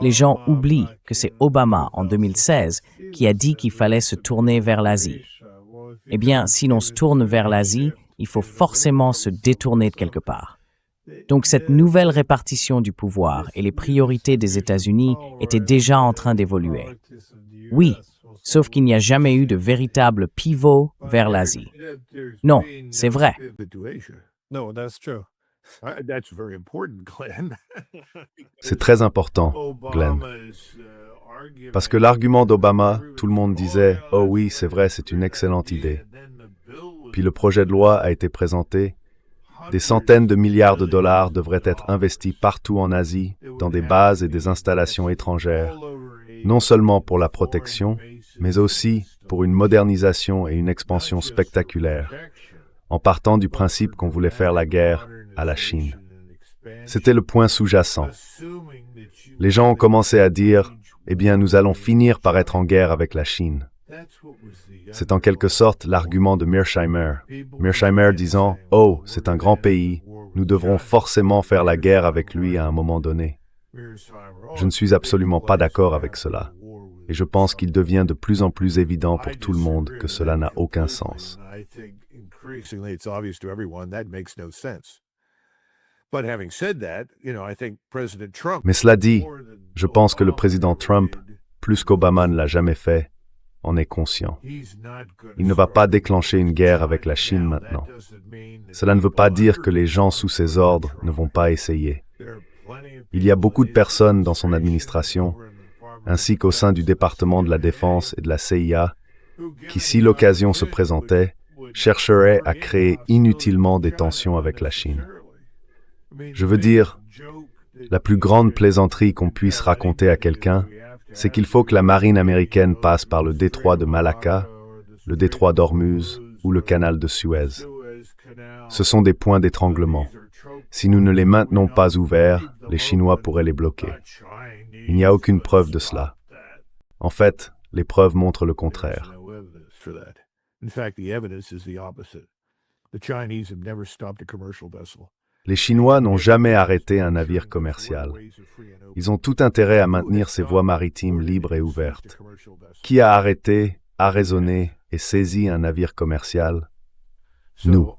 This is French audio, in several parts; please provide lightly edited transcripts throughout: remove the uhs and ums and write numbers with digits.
Les gens oublient que c'est Obama, en 2016, qui a dit qu'il fallait se tourner vers l'Asie. Eh bien, si l'on se tourne vers l'Asie, il faut forcément se détourner de quelque part. Donc cette nouvelle répartition du pouvoir et les priorités des États-Unis étaient déjà en train d'évoluer. Oui, sauf qu'il n'y a jamais eu de véritable pivot vers l'Asie. Non, c'est vrai. C'est très important, Glenn. Parce que l'argument d'Obama, tout le monde disait « Oh oui, c'est vrai, c'est une excellente idée ». Puis le projet de loi a été présenté. Des centaines de milliards de dollars devraient être investis partout en Asie, dans des bases et des installations étrangères, non seulement pour la protection, mais aussi pour une modernisation et une expansion spectaculaire, en partant du principe qu'on voulait faire la guerre à la Chine. C'était le point sous-jacent. Les gens ont commencé à dire « Eh bien, nous allons finir par être en guerre avec la Chine ». C'est en quelque sorte l'argument de Mearsheimer. Mearsheimer disant « Oh, c'est un grand pays, nous devrons forcément faire la guerre avec lui à un moment donné ». Je ne suis absolument pas d'accord avec cela. Et je pense qu'il devient de plus en plus évident pour tout le monde que cela n'a aucun sens. Mais cela dit, je pense que le président Trump, plus qu'Obama ne l'a jamais fait, en est conscient. Il ne va pas déclencher une guerre avec la Chine maintenant. Cela ne veut pas dire que les gens sous ses ordres ne vont pas essayer. Il y a beaucoup de personnes dans son administration, ainsi qu'au sein du département de la Défense et de la CIA, qui, si l'occasion se présentait, chercheraient à créer inutilement des tensions avec la Chine. Je veux dire, la plus grande plaisanterie qu'on puisse raconter à quelqu'un, c'est qu'il faut que la marine américaine passe par le détroit de Malacca, le détroit d'Ormuz ou le canal de Suez. Ce sont des points d'étranglement. Si nous ne les maintenons pas ouverts, les Chinois pourraient les bloquer. Il n'y a aucune preuve de cela. En fait, les preuves montrent le contraire. Les Chinois n'ont jamais arrêté un navire commercial. Ils ont tout intérêt à maintenir ces voies maritimes libres et ouvertes. Qui a arrêté, arraisonné et saisi un navire commercial? Nous.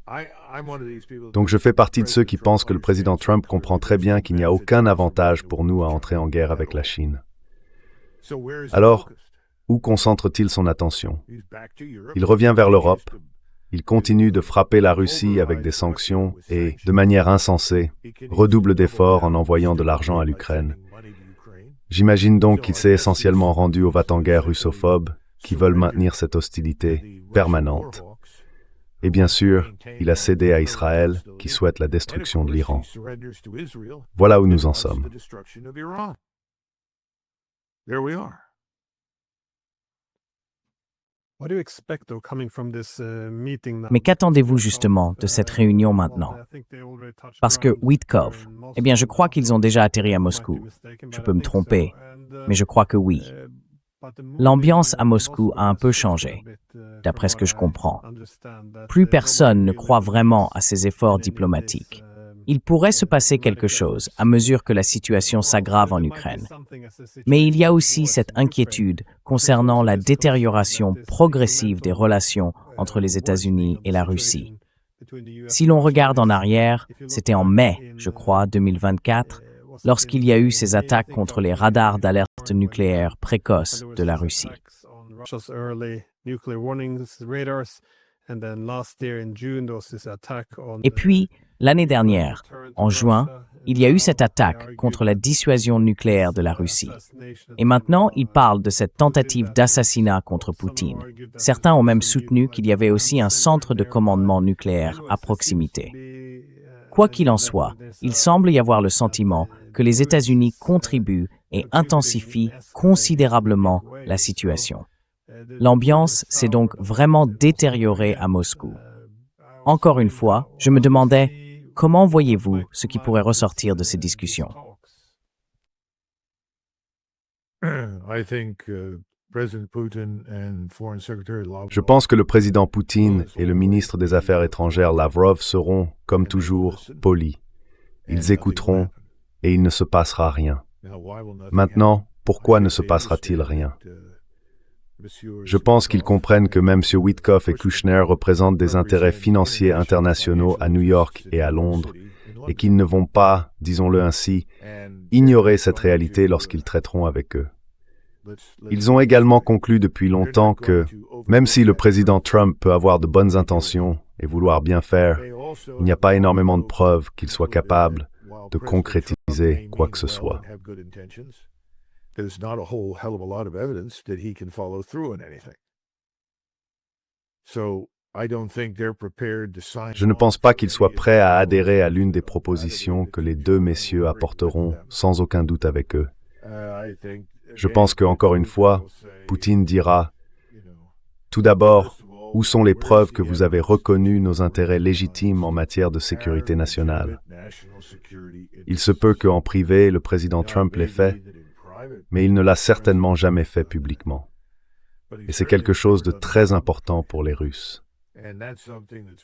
Donc je fais partie de ceux qui pensent que le président Trump comprend très bien qu'il n'y a aucun avantage pour nous à entrer en guerre avec la Chine. Alors, où concentre-t-il son attention? Il revient vers l'Europe. Il continue de frapper la Russie avec des sanctions et, de manière insensée, redouble d'efforts en envoyant de l'argent à l'Ukraine. J'imagine donc qu'il s'est essentiellement rendu aux va-t-en-guerre russophobes qui veulent maintenir cette hostilité permanente. Et bien sûr, il a cédé à Israël qui souhaite la destruction de l'Iran. Voilà où nous en sommes. Mais qu'attendez-vous justement de cette réunion maintenant? Parce que Witkoff, eh bien je crois qu'ils ont déjà atterri à Moscou. Je peux me tromper, mais je crois que oui. L'ambiance à Moscou a un peu changé, d'après ce que je comprends. Plus personne ne croit vraiment à ces efforts diplomatiques. Il pourrait se passer quelque chose à mesure que la situation s'aggrave en Ukraine. Mais il y a aussi cette inquiétude concernant la détérioration progressive des relations entre les États-Unis et la Russie. Si l'on regarde en arrière, c'était en mai, je crois, 2024, lorsqu'il y a eu ces attaques contre les radars d'alerte nucléaire précoce de la Russie. Et puis, l'année dernière, en juin, il y a eu cette attaque contre la dissuasion nucléaire de la Russie. Et maintenant, il parle de cette tentative d'assassinat contre Poutine. Certains ont même soutenu qu'il y avait aussi un centre de commandement nucléaire à proximité. Quoi qu'il en soit, il semble y avoir le sentiment que les États-Unis contribuent et intensifient considérablement la situation. L'ambiance s'est donc vraiment détériorée à Moscou. Encore une fois, je me demandais, comment voyez-vous ce qui pourrait ressortir de ces discussions? Je pense que le président Poutine et le ministre des Affaires étrangères Lavrov seront, comme toujours, polis. Ils écouteront et il ne se passera rien. Maintenant, pourquoi ne se passera-t-il rien? Je pense qu'ils comprennent que même M. Witkoff et Kushner représentent des intérêts financiers internationaux à New York et à Londres, et qu'ils ne vont pas, disons-le ainsi, ignorer cette réalité lorsqu'ils traiteront avec eux. Ils ont également conclu depuis longtemps que, même si le président Trump peut avoir de bonnes intentions et vouloir bien faire, il n'y a pas énormément de preuves qu'il soit capable de concrétiser quoi que ce soit. There's not a whole hell of a lot of evidence that he can follow through on anything. So, I don't think they're prepared to sign. Je ne pense pas qu'ils soient prêts à adhérer à l'une des propositions que les deux messieurs apporteront sans aucun doute avec eux. Je pense que, encore une fois, Poutine dira « Tout d'abord, où sont les preuves que vous avez reconnu nos intérêts légitimes en matière de sécurité nationale ?» Il se peut qu'en privé, le président Trump l'ait fait, mais il ne l'a certainement jamais fait publiquement. Et c'est quelque chose de très important pour les Russes.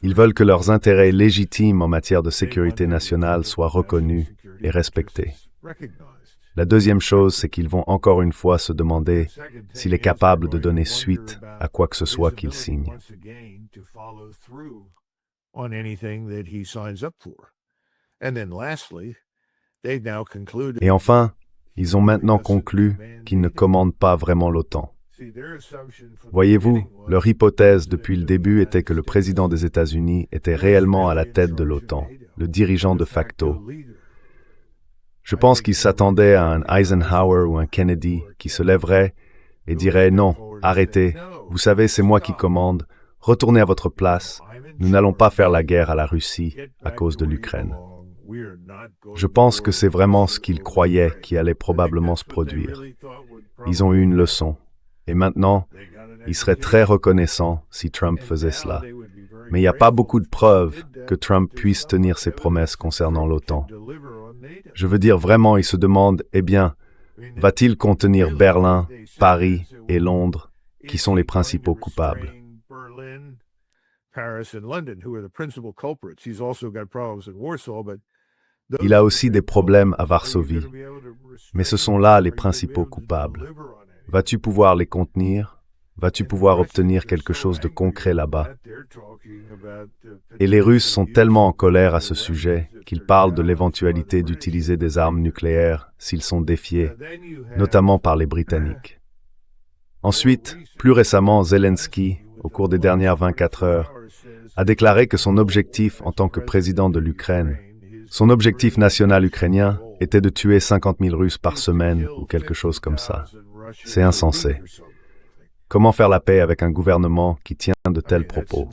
Ils veulent que leurs intérêts légitimes en matière de sécurité nationale soient reconnus et respectés. La deuxième chose, c'est qu'ils vont encore une fois se demander s'il est capable de donner suite à quoi que ce soit qu'il signe. Et enfin, ils ont maintenant conclu qu'ils ne commandent pas vraiment l'OTAN. Voyez-vous, leur hypothèse depuis le début était que le président des États-Unis était réellement à la tête de l'OTAN, le dirigeant de facto. Je pense qu'ils s'attendaient à un Eisenhower ou un Kennedy qui se lèverait et dirait « Non, arrêtez, vous savez, c'est moi qui commande, retournez à votre place, nous n'allons pas faire la guerre à la Russie à cause de l'Ukraine. » Je pense que c'est vraiment ce qu'ils croyaient qui allait probablement se produire. Ils ont eu une leçon. Et maintenant, ils seraient très reconnaissants si Trump faisait cela. Mais il n'y a pas beaucoup de preuves que Trump puisse tenir ses promesses concernant l'OTAN. Je veux dire vraiment, ils se demandent, eh bien, va-t-il contenir Berlin, Paris et Londres, qui sont les principaux coupables? Il a aussi des problèmes à Varsovie, mais ce sont là les principaux coupables. Vas-tu pouvoir les contenir? Vas-tu pouvoir obtenir quelque chose de concret là-bas? Et les Russes sont tellement en colère à ce sujet qu'ils parlent de l'éventualité d'utiliser des armes nucléaires s'ils sont défiés, notamment par les Britanniques. Ensuite, plus récemment, Zelensky, au cours des dernières 24 heures, a déclaré que son objectif en tant que président de l'Ukraine, son objectif national ukrainien était de tuer 50 000 Russes par semaine ou quelque chose comme ça. C'est insensé. Comment faire la paix avec un gouvernement qui tient de tels propos?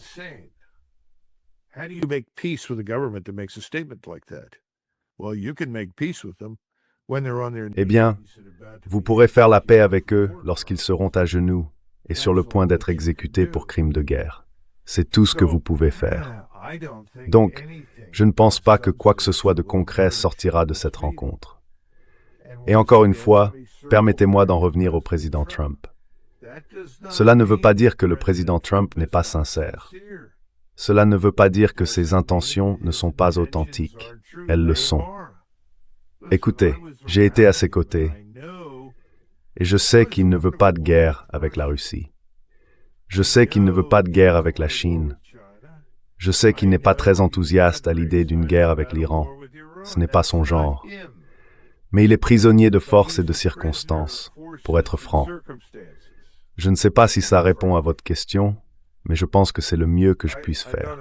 Eh bien, vous pourrez faire la paix avec eux lorsqu'ils seront à genoux et sur le point d'être exécutés pour crimes de guerre. C'est tout ce que vous pouvez faire. Donc, je ne pense pas que quoi que ce soit de concret sortira de cette rencontre. Et encore une fois, permettez-moi d'en revenir au président Trump. Cela ne veut pas dire que le président Trump n'est pas sincère. Cela ne veut pas dire que ses intentions ne sont pas authentiques. Elles le sont. Écoutez, j'ai été à ses côtés et je sais qu'il ne veut pas de guerre avec la Russie. Je sais qu'il ne veut pas de guerre avec la Chine. Je sais qu'il n'est pas très enthousiaste à l'idée d'une guerre avec l'Iran. Ce n'est pas son genre. Mais il est prisonnier de force et de circonstances, pour être franc. Je ne sais pas si ça répond à votre question, mais je pense que c'est le mieux que je puisse faire.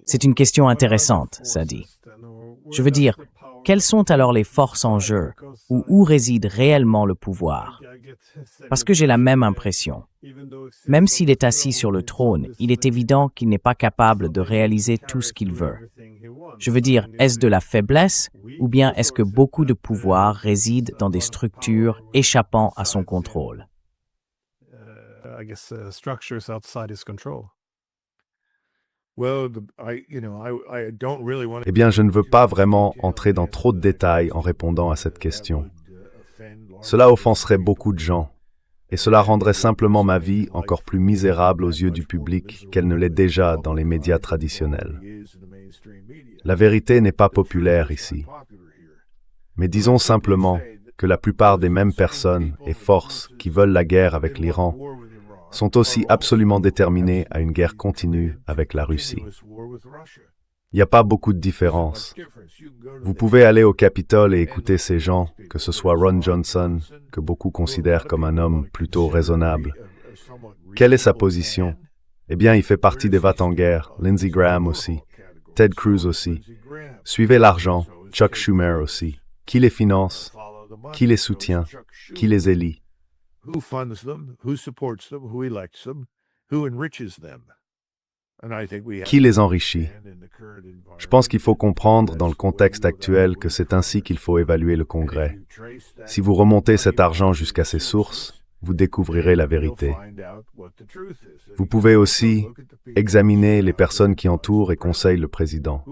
C'est une question intéressante, ça dit. Je veux dire, quelles sont alors les forces en jeu, ou où réside réellement le pouvoir? Parce que j'ai la même impression. Même s'il est assis sur le trône, il est évident qu'il n'est pas capable de réaliser tout ce qu'il veut. Je veux dire, est-ce de la faiblesse, ou bien est-ce que beaucoup de pouvoir réside dans des structures échappant à son contrôle? Eh bien, je ne veux pas vraiment entrer dans trop de détails en répondant à cette question. Cela offenserait beaucoup de gens, Et cela rendrait simplement ma vie encore plus misérable aux yeux du public qu'elle ne l'est déjà dans les médias traditionnels. La vérité n'est pas populaire ici. Mais disons simplement que la plupart des mêmes personnes et forces qui veulent la guerre avec l'Iran sont aussi absolument déterminées à une guerre continue avec la Russie. Il n'y a pas beaucoup de différence. Vous pouvez aller au Capitole et écouter ces gens, que ce soit Ron Johnson, que beaucoup considèrent comme un homme plutôt raisonnable. Quelle est sa position? Eh bien, il fait partie des va-t-en-guerre, Lindsey Graham aussi, Ted Cruz aussi. Suivez l'argent, Chuck Schumer aussi. Qui les finance? Qui les soutient? Qui les élit? Who funds them, who supports them, who elects them, who enriches them. Qui les enrichit? Je pense qu'il faut comprendre dans le contexte actuel que c'est ainsi qu'il faut évaluer le Congrès. Si vous remontez cet argent jusqu'à ses sources, vous découvrirez la vérité. Vous pouvez aussi examiner les personnes qui entourent et conseillent le président.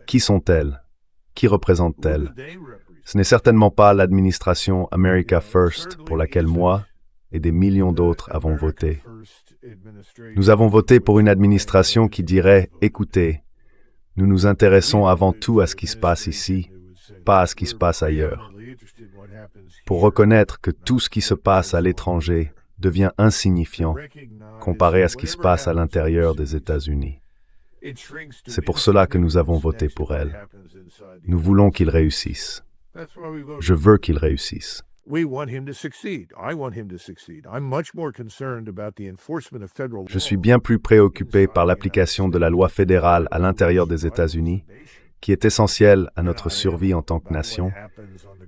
Qui sont-elles? Qui représentent-elles? Ce n'est certainement pas l'administration America First pour laquelle moi et des millions d'autres avons voté. Nous avons voté pour une administration qui dirait « Écoutez, nous nous intéressons avant tout à ce qui se passe ici, pas à ce qui se passe ailleurs. » Pour reconnaître que tout ce qui se passe à l'étranger devient insignifiant comparé à ce qui se passe à l'intérieur des États-Unis. C'est pour cela que nous avons voté pour elle. Nous voulons qu'il réussisse. Je veux qu'il réussisse. Je suis bien plus préoccupé par l'application de la loi fédérale à l'intérieur des États-Unis, qui est essentielle à notre survie en tant que nation,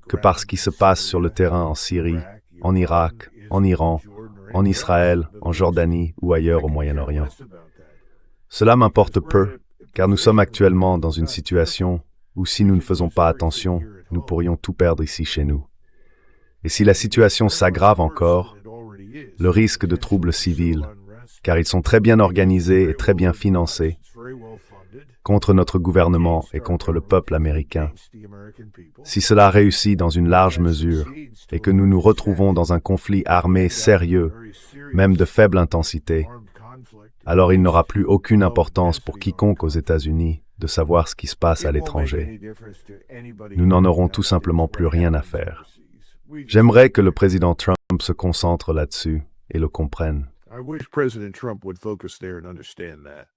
que par ce qui se passe sur le terrain en Syrie, en Irak, en Iran, en Israël, en Jordanie ou ailleurs au Moyen-Orient. Cela m'importe peu, car nous sommes actuellement dans une situation où si nous ne faisons pas attention, nous pourrions tout perdre ici chez nous. Et si la situation s'aggrave encore, le risque de troubles civils, car ils sont très bien organisés et très bien financés, contre notre gouvernement et contre le peuple américain. Si cela réussit dans une large mesure et que nous nous retrouvons dans un conflit armé sérieux, même de faible intensité, alors il n'aura plus aucune importance pour quiconque aux États-Unis de savoir ce qui se passe à l'étranger. Nous n'en aurons tout simplement plus rien à faire. J'aimerais que le président Trump se concentre là-dessus et le comprenne. I wish President Trump would focus there and understand that.